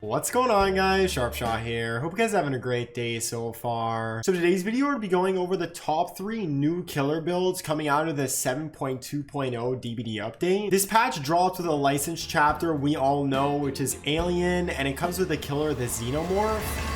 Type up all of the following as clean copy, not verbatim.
What's going on, guys? Sharpshot here. Hope you guys are having a great day so far. So today's video, we're going to be going over the top 3 new killer builds coming out of the 7.2.0 DBD update. This patch dropped with a licensed chapter we all know, which is Alien, and it comes with a killer, the Xenomorph.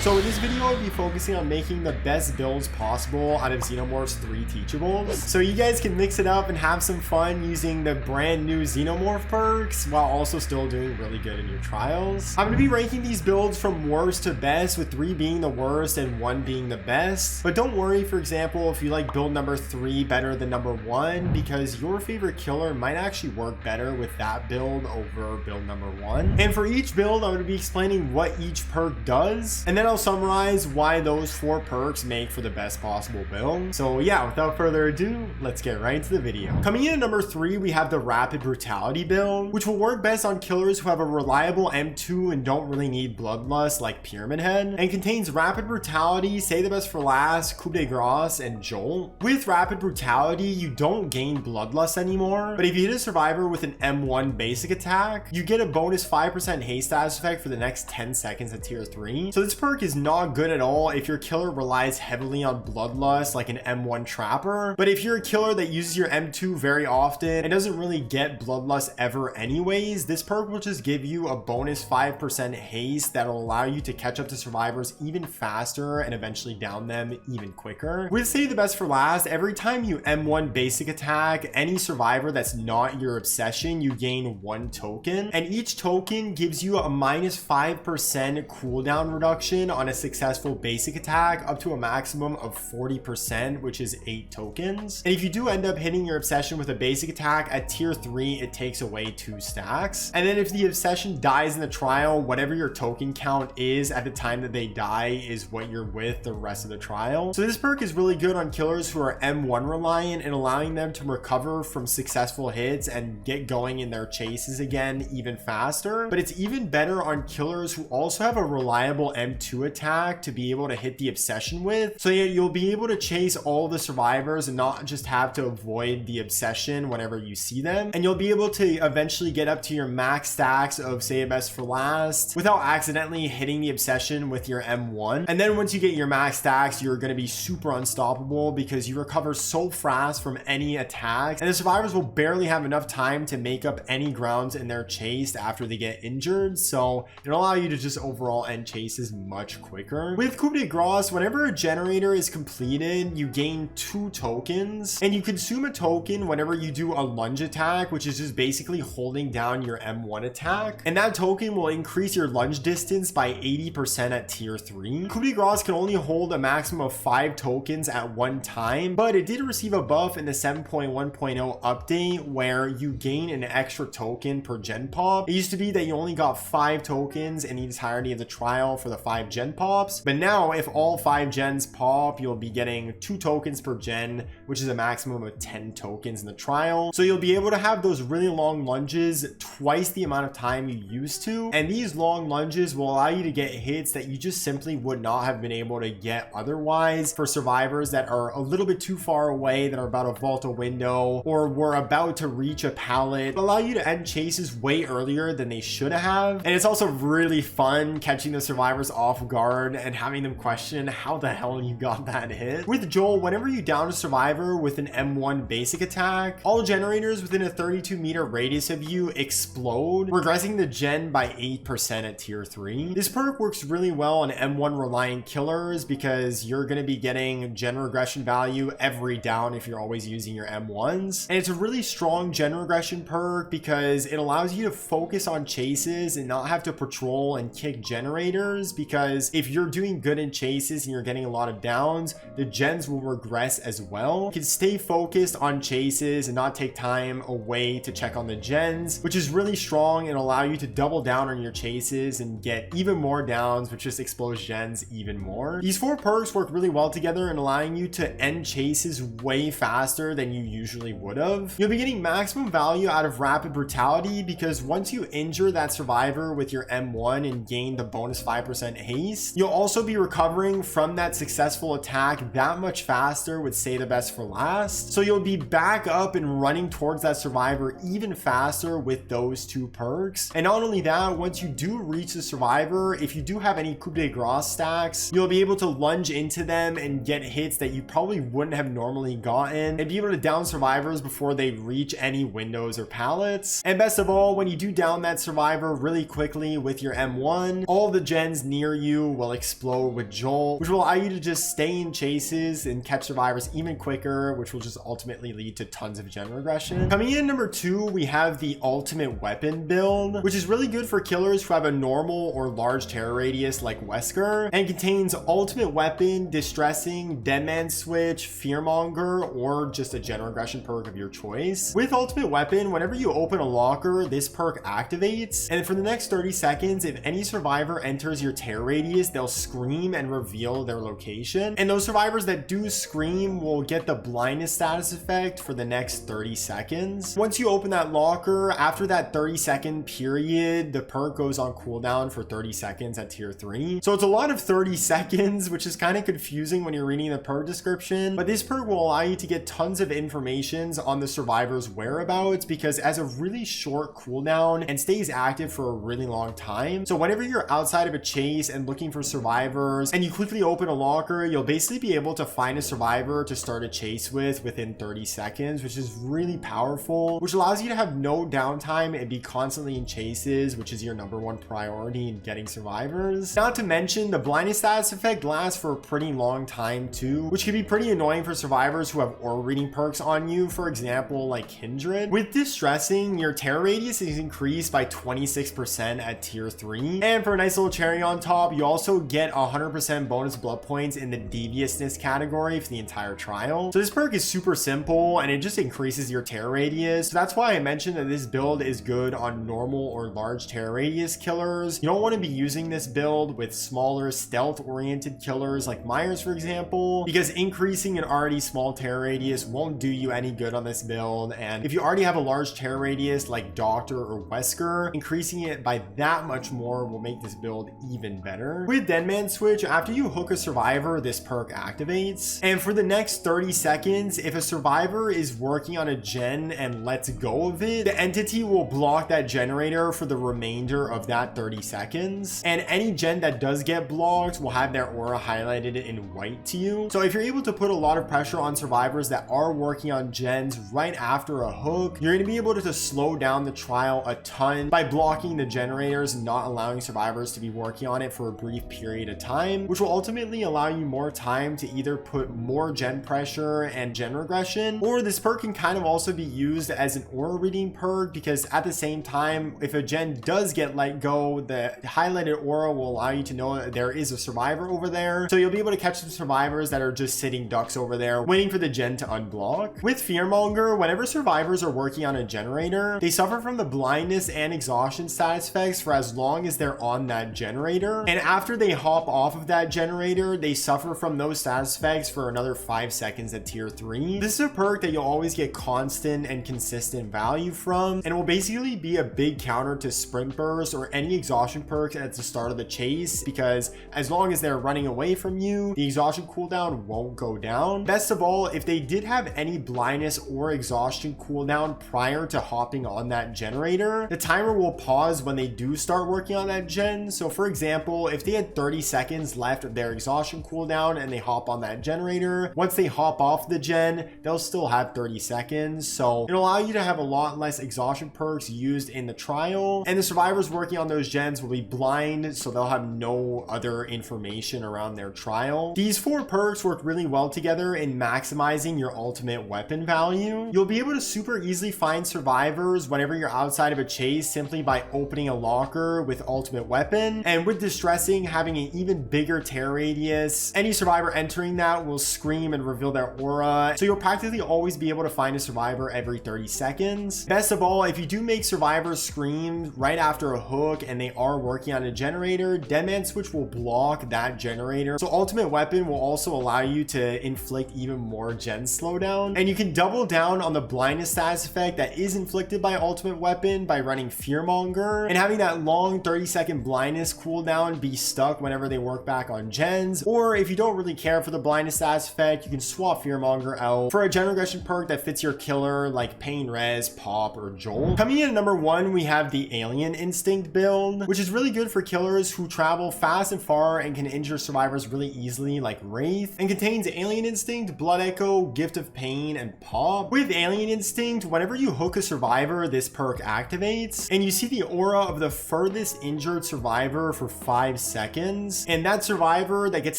So in this video, I'll be focusing on making the best builds possible out of Xenomorph's 3 teachables. So you guys can mix it up and have some fun using the brand new Xenomorph perks while also still doing really good in your trials. I'm going to be ranking these builds from worst to best, with 3 being the worst and 1 being the best. But don't worry, for example, if you like build number 3 better than number 1, because your favorite killer might actually work better with that build over build number 1. And for each build, I'm going to be explaining what each perk does, and then I'll summarize why those 4 perks make for the best possible build. So yeah, without further ado, let's get right into the video. Coming in at number 3, we have the Rapid Brutality build, which will work best on killers who have a reliable M2 and don't really need Bloodlust like Pyramid Head, and contains Rapid Brutality, Say the Best for Last, Coup de Grace, and Jolt. With Rapid Brutality, you don't gain Bloodlust anymore, but if you hit a survivor with an M1 basic attack, you get a bonus 5% haste status effect for the next 10 seconds at tier 3. So this perk is not good at all if your killer relies heavily on Bloodlust like an M1 Trapper, but if you're a killer that uses your M2 very often and doesn't really get Bloodlust ever anyways, this perk will just give you a bonus 5% haste that'll allow you to catch up to survivors even faster and eventually down them even quicker. With Say the Best for Last, every time you M1 basic attack any survivor that's not your obsession, you gain 1 token, and each token gives you a minus 5% cooldown reduction on a successful basic attack up to a maximum of 40%, which is 8 tokens. And if you do end up hitting your obsession with a basic attack at tier 3, it takes away 2 stacks. And then if the obsession dies in the trial, whatever your token count is at the time that they die is what you're with the rest of the trial. So this perk is really good on killers who are M1 reliant and allowing them to recover from successful hits and get going in their chases again even faster. But it's even better on killers who also have a reliable M2 attack to be able to hit the obsession with, so yeah, you'll be able to chase all the survivors and not just have to avoid the obsession whenever you see them, and you'll be able to eventually get up to your max stacks of Say It Best for Last without accidentally hitting the obsession with your M1. And then once you get your max stacks, you're going to be super unstoppable because you recover so fast from any attacks, and the survivors will barely have enough time to make up any grounds in their chase after they get injured, so it'll allow you to just overall end chases much quicker. With Coup de Grace, whenever a generator is completed, you gain 2 tokens, and you consume a token whenever you do a lunge attack, which is just basically holding down your M1 attack, and that token will increase your lunge distance by 80% at tier 3. Coup de Grace can only hold a maximum of 5 tokens at one time, but it did receive a buff in the 7.1.0 update where you gain an extra token per gen pop. It used to be that you only got 5 tokens in the entirety of the trial for the 5 gen pops, but now if all 5 gens pop, you'll be getting 2 tokens per gen, which is a maximum of 10 tokens in the trial. So you'll be able to have those really long lunges twice the amount of time you used to, and these long lunges will allow you to get hits that you just simply would not have been able to get otherwise for survivors that are a little bit too far away, that are about to vault a window or were about to reach a pallet. It'll allow you to end chases way earlier than they should have, and it's also really fun catching the survivors off guard and having them question how the hell you got that hit. With Joel, whenever you down a survivor with an M1 basic attack, all generators within a 32-meter radius of you explode, regressing the gen by 8% at tier 3. This perk works really well on M1 reliant killers because you're going to be getting gen regression value every down if you're always using your M1s, and it's a really strong gen regression perk because it allows you to focus on chases and not have to patrol and kick generators, because if you're doing good in chases and you're getting a lot of downs, the gens will regress as well. You can stay focused on chases and not take time away to check on the gens, which is really strong and allow you to double down on your chases and get even more downs, which just explodes gens even more. These 4 perks work really well together in allowing you to end chases way faster than you usually would have. You'll be getting maximum value out of Rapid Brutality because once you injure that survivor with your M1 and gain the bonus 5% haste, least. You'll also be recovering from that successful attack that much faster with Say the Best for Last. So you'll be back up and running towards that survivor even faster with those two perks. And not only that, once you do reach the survivor, if you do have any coup de grace stacks, you'll be able to lunge into them and get hits that you probably wouldn't have normally gotten, and be able to down survivors before they reach any windows or pallets. And best of all, when you do down that survivor really quickly with your M1, all the gens near you will explode with Jolt, which will allow you to just stay in chases and catch survivors even quicker, which will just ultimately lead to tons of gen regression. Coming in number 2, we have the ultimate weapon build, which is really good for killers who have a normal or large terror radius like Wesker, and contains ultimate weapon, distressing, deadman switch, fearmonger, or just a gen regression perk of your choice. With ultimate weapon, whenever you open a locker, this perk activates, and for the next 30 seconds, if any survivor enters your terror radius, they'll scream and reveal their location. And those survivors that do scream will get the blindness status effect for the next 30 seconds. Once you open that locker, after that 30-second period, the perk goes on cooldown for 30 seconds at tier 3. So it's a lot of 30 seconds, which is kind of confusing when you're reading the perk description, but this perk will allow you to get tons of informations on the survivor's whereabouts because it has a really short cooldown and stays active for a really long time. So whenever you're outside of a chase and looking for survivors and you quickly open a locker, you'll basically be able to find a survivor to start a chase with within 30 seconds, which is really powerful, which allows you to have no downtime and be constantly in chases, which is your #1 priority in getting survivors. Not to mention, the blindness status effect lasts for a pretty long time too, which can be pretty annoying for survivors who have aura reading perks on you, for example like Kindred. With distressing, your terror radius is increased by 26% at tier 3, and for a nice little cherry on top, you also get 100% bonus blood points in the deviousness category for the entire trial. So this perk is super simple and it just increases your terror radius. So that's why I mentioned that this build is good on normal or large terror radius killers. You don't want to be using this build with smaller stealth oriented killers like Myers, for example, because increasing an already small terror radius won't do you any good on this build. And if you already have a large terror radius like Doctor or Wesker, increasing it by that much more will make this build even better. With Deadman Switch, after you hook a survivor, this perk activates, and for the next 30 seconds, if a survivor is working on a gen and lets go of it, the entity will block that generator for the remainder of that 30 seconds, and any gen that does get blocked will have their aura highlighted in white to you. So if you're able to put a lot of pressure on survivors that are working on gens right after a hook, you're going to be able to slow down the trial a ton by blocking the generators and not allowing survivors to be working on it for a brief period of time, which will ultimately allow you more time to either put more gen pressure and gen regression, or this perk can kind of also be used as an aura reading perk, because at the same time, if a gen does get let go, the highlighted aura will allow you to know that there is a survivor over there, so you'll be able to catch some survivors that are just sitting ducks over there waiting for the gen to unblock. With Fearmonger, whenever survivors are working on a generator, they suffer from the blindness and exhaustion status effects for as long as they're on that generator, and after they hop off of that generator, they suffer from those status effects for another 5 seconds at tier 3. This is a perk that you'll always get constant and consistent value from, and will basically be a big counter to sprint burst or any exhaustion perks at the start of the chase, because as long as they're running away from you, the exhaustion cooldown won't go down. Best of all, if they did have any blindness or exhaustion cooldown prior to hopping on that generator, the timer will pause when they do start working on that gen. So for example, if they had 30 seconds left of their exhaustion cooldown and they hop on that generator, once they hop off the gen, they'll still have 30 seconds. So it'll allow you to have a lot less exhaustion perks used in the trial, and the survivors working on those gens will be blind, so they'll have no other information around their trial. These 4 perks work really well together in maximizing your ultimate weapon value. You'll be able to super easily find survivors whenever you're outside of a chase simply by opening a locker with ultimate weapon, and with distressing having an even bigger terror radius, any survivor entering that will scream and reveal their aura, so you'll practically always be able to find a survivor every 30 seconds. Best of all, if you do make survivors scream right after a hook and they are working on a generator, Deadman Switch will block that generator, so ultimate weapon will also allow you to inflict even more gen slowdown, and you can double down on the blindness status effect that is inflicted by ultimate weapon by running Fearmonger and having that long 30-second blindness cooldown be be stuck whenever they work back on gens. Or if you don't really care for the blindness status effect, you can swap Fearmonger out for a gen regression perk that fits your killer like Pain Res, Pop, or Jolt. Coming in at number 1, we have the Alien Instinct build, which is really good for killers who travel fast and far and can injure survivors really easily like Wraith, and contains Alien Instinct, Blood Echo, Gift of Pain, and Pop. With Alien Instinct, whenever you hook a survivor, this perk activates, and you see the aura of the furthest injured survivor for 5 seconds, and that survivor that gets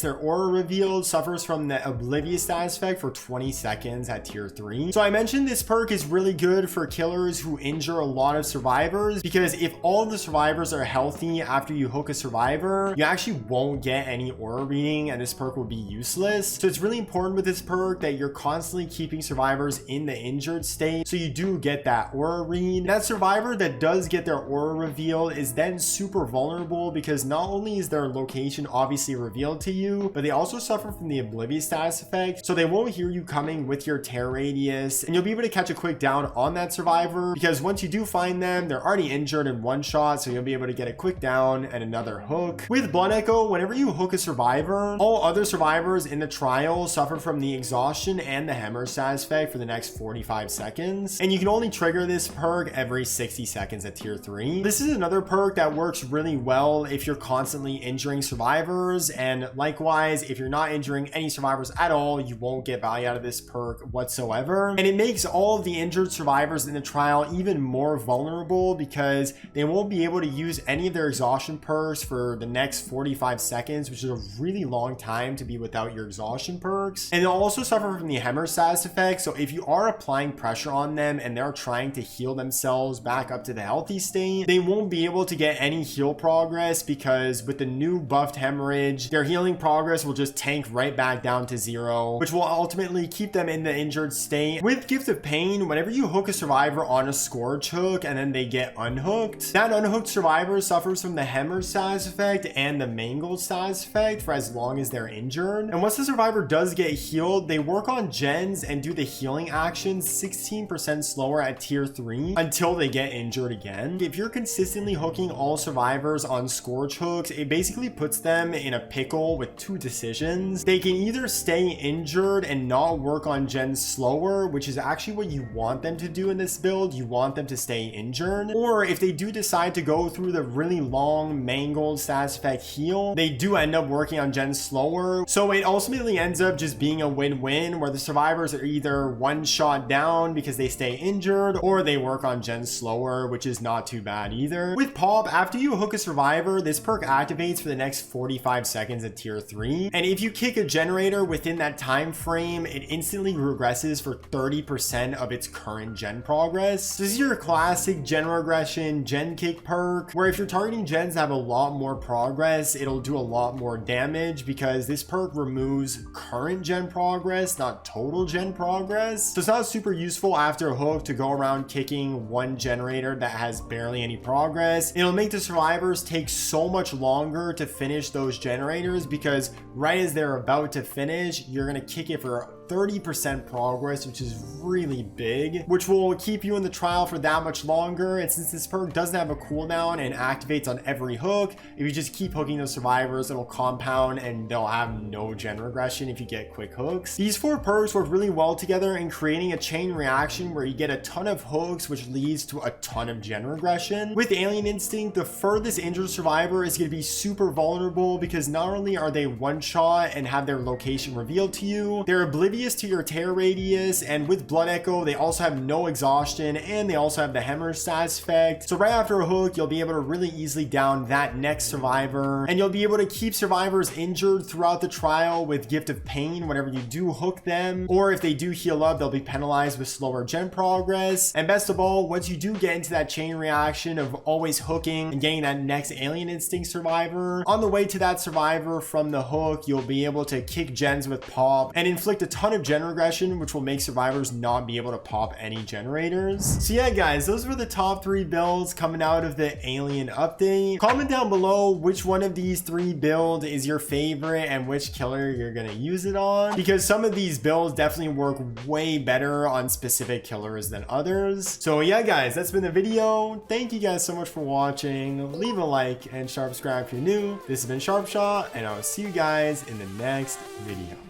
their aura revealed suffers from the Oblivious status effect for 20 seconds at tier 3. So I mentioned this perk is really good for killers who injure a lot of survivors, because if all of the survivors are healthy after you hook a survivor, you actually won't get any aura reading and this perk will be useless. So it's really important with this perk that you're constantly keeping survivors in the injured state so you do get that aura read. That survivor that does get their aura revealed is then super vulnerable, because not only is their location obviously revealed to you, but they also suffer from the Oblivious status effect, so they won't hear you coming with your tear radius, and you'll be able to catch a quick down on that survivor, because once you do find them, they're already injured in one shot, so you'll be able to get a quick down and another hook. With Blood Echo, whenever you hook a survivor, all other survivors in the trial suffer from the exhaustion and the hemorrhage status effect for the next 45 seconds, and you can only trigger this perk every 60 seconds at tier 3. This is another perk that works really well if you're constantly injuring survivors, and likewise, if you're not injuring any survivors at all, you won't get value out of this perk whatsoever. And it makes all of the injured survivors in the trial even more vulnerable, because they won't be able to use any of their exhaustion perks for the next 45 seconds, which is a really long time to be without your exhaustion perks. And they'll also suffer from the hemorrhage status effect, so if you are applying pressure on them and they're trying to heal themselves back up to the healthy state, they won't be able to get any heal progress, because with the new buffed hemorrhage, their healing progress will just tank right back down to 0, which will ultimately keep them in the injured state. With Gift of Pain, whenever you hook a survivor on a Scourge hook and then they get unhooked, that unhooked survivor suffers from the hemorrhage status effect and the mangled status effect for as long as they're injured. And once the survivor does get healed, they work on gens and do the healing actions 16% slower at tier 3 until they get injured again. If you're consistently hooking all survivors on Scourge hooks, it basically puts them in a pickle with 2 decisions. They can either stay injured and not work on gens slower, which is actually what you want them to do in this build. You want them to stay injured. Or if they do decide to go through the really long mangled status effect heal, they do end up working on gens slower. So it ultimately ends up just being a win-win, where the survivors are either one shot down because they stay injured, or they work on gens slower, which is not too bad either. With Pop, after you hook a survivor, this perk activates for the next 45 seconds at tier 3, and if you kick a generator within that time frame, it instantly regresses for 30% of its current gen progress. This is your classic gen regression, gen kick perk, where if you're targeting gens that have a lot more progress, it'll do a lot more damage, because this perk removes current gen progress, not total gen progress. So it's not super useful after a hook to go around kicking one generator that has barely any progress. It'll make the survivors take so much longer to finish those generators, because right as they're about to finish, you're gonna kick it for 30% progress, which is really big, which will keep you in the trial for that much longer. And since this perk doesn't have a cooldown and activates on every hook, if you just keep hooking those survivors, it'll compound and they'll have no gen regression if you get quick hooks. These 4 perks work really well together in creating a chain reaction where you get a ton of hooks, which leads to a ton of gen regression. With Alien Instinct, the furthest injured survivor is going to be super vulnerable, because not only are they one shot and have their location revealed to you, they're oblivious to your tear radius, and with Blood Echo, they also have no exhaustion, and they also have the hemorrhage status effect. So right after a hook, you'll be able to really easily down that next survivor, and you'll be able to keep survivors injured throughout the trial with Gift of Pain whenever you do hook them, or if they do heal up, they'll be penalized with slower gen progress. And best of all, once you do get into that chain reaction of always hooking and getting that next Alien Instinct survivor, on the way to that survivor from the hook, you'll be able to kick gens with Pop and inflict a ton ton of gen regression, which will make survivors not be able to pop any generators. So yeah, guys, those were the top 3 builds coming out of the alien update. Comment down below which one of these 3 builds is your favorite and which killer you're gonna use it on, because some of these builds definitely work way better on specific killers than others. So yeah, guys, that's been the video. Thank you guys so much for watching. Leave a like and subscribe if you're new. This has been Sharpshot, and I'll see you guys in the next video.